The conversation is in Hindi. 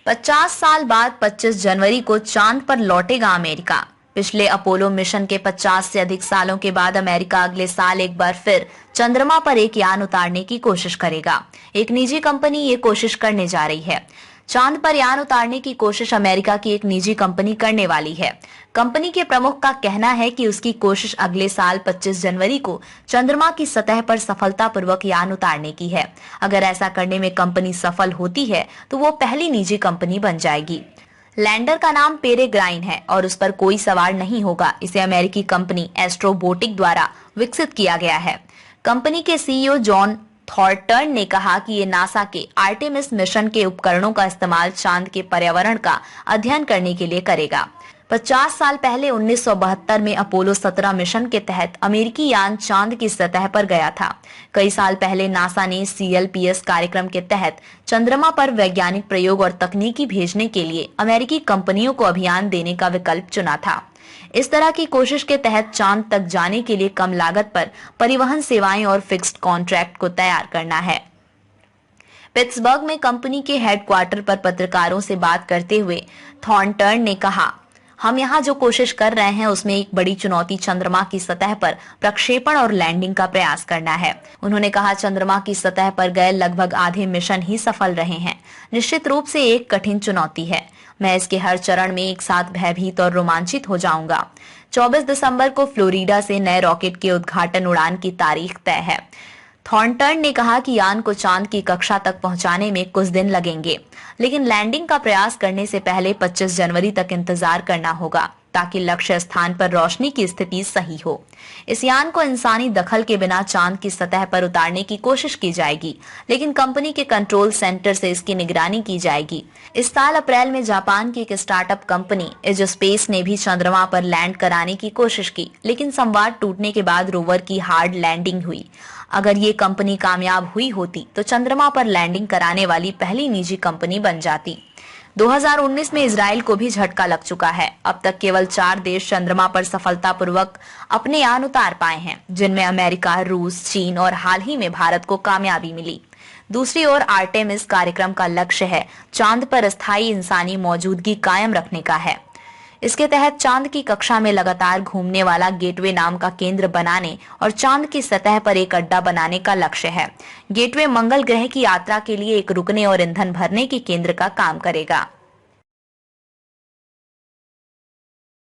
50 साल बाद 25 जनवरी को चांद पर लौटेगा अमेरिका। पिछले अपोलो मिशन के 50 से अधिक सालों के बाद अमेरिका अगले साल एक बार फिर चंद्रमा पर एक यान उतारने की कोशिश करेगा। एक निजी कंपनी ये कोशिश करने जा रही है। चांद पर यान उतारने की कोशिश अमेरिका की एक निजी कंपनी करने वाली है। कंपनी के प्रमुख का कहना है कि उसकी कोशिश अगले साल 25 जनवरी को चंद्रमा की सतह पर सफलतापूर्वक यान उतारने की है। अगर ऐसा करने में कंपनी सफल होती है तो वो पहली निजी कंपनी बन जाएगी। लैंडर का नाम पेरेग्राइन है और उस पर कोई सवार नहीं होगा। इसे अमेरिकी कंपनी एस्ट्रोबोटिक द्वारा विकसित किया गया है। कंपनी के सीईओ जॉन थॉर्टन ने कहा कि ये नासा के आर्टेमिस मिशन के उपकरणों का इस्तेमाल चांद के पर्यावरण का अध्ययन करने के लिए करेगा। 50 साल पहले 1972 में अपोलो 17 मिशन के तहत अमेरिकी यान चांद की सतह पर गया था। कई साल पहले नासा ने CLPS कार्यक्रम के तहत चंद्रमा पर वैज्ञानिक प्रयोग और तकनीकी भेजने के लिए अमेरिकी कंपनियों को अभियान देने का विकल्प चुना था। इस तरह की कोशिश के तहत चांद तक जाने के लिए कम लागत पर परिवहन सेवाएं और फिक्स्ड कॉन्ट्रैक्ट को तैयार करना है। पिट्सबर्ग में कंपनी के हेडक्वार्टर पर पत्रकारों से बात करते हुए थॉर्नटन ने कहा, हम यहाँ जो कोशिश कर रहे हैं उसमें एक बड़ी चुनौती चंद्रमा की सतह पर प्रक्षेपण और लैंडिंग का प्रयास करना है। उन्होंने कहा, चंद्रमा की सतह पर गए लगभग आधे मिशन ही सफल रहे हैं। निश्चित रूप से एक कठिन चुनौती है। मैं इसके हर चरण में एक साथ भयभीत और रोमांचित हो जाऊंगा। 24 दिसंबर को फ्लोरिडा से नए रॉकेट के उद्घाटन उड़ान की तारीख तय है। थॉर्नटन ने कहा कि यान को चांद की कक्षा तक पहुंचाने में कुछ दिन लगेंगे, लेकिन लैंडिंग का प्रयास करने से पहले 25 जनवरी तक इंतजार करना होगा ताकि लक्ष्य स्थान पर रोशनी की स्थिति सही हो। इस यान को इंसानी दखल के बिना चांद की सतह पर उतारने की कोशिश की जाएगी, लेकिन कंपनी के कंट्रोल सेंटर से इसकी निगरानी की जाएगी। इस साल अप्रैल में जापान की एक स्टार्टअप कंपनी एजोस्पेस ने भी चंद्रमा पर लैंड कराने की कोशिश की, लेकिन संवाद टूटने के बाद रोवर की हार्ड लैंडिंग हुई। अगर ये कंपनी कामयाब हुई होती तो चंद्रमा पर लैंडिंग कराने वाली पहली निजी कंपनी बन जाती। 2019 में इजराइल को भी झटका लग चुका है। अब तक केवल 4 देश चंद्रमा पर सफलतापूर्वक अपने यान उतार पाए हैं, जिनमें अमेरिका, रूस, चीन और हाल ही में भारत को कामयाबी मिली। दूसरी ओर आर्टेमिस कार्यक्रम का लक्ष्य है चांद पर अस्थायी इंसानी मौजूदगी कायम रखने का है। इसके तहत चांद की कक्षा में लगातार घूमने वाला गेटवे नाम का केंद्र बनाने और चांद की सतह पर एक अड्डा बनाने का लक्ष्य है। गेटवे मंगल ग्रह की यात्रा के लिए एक रुकने और ईंधन भरने के केंद्र का काम करेगा।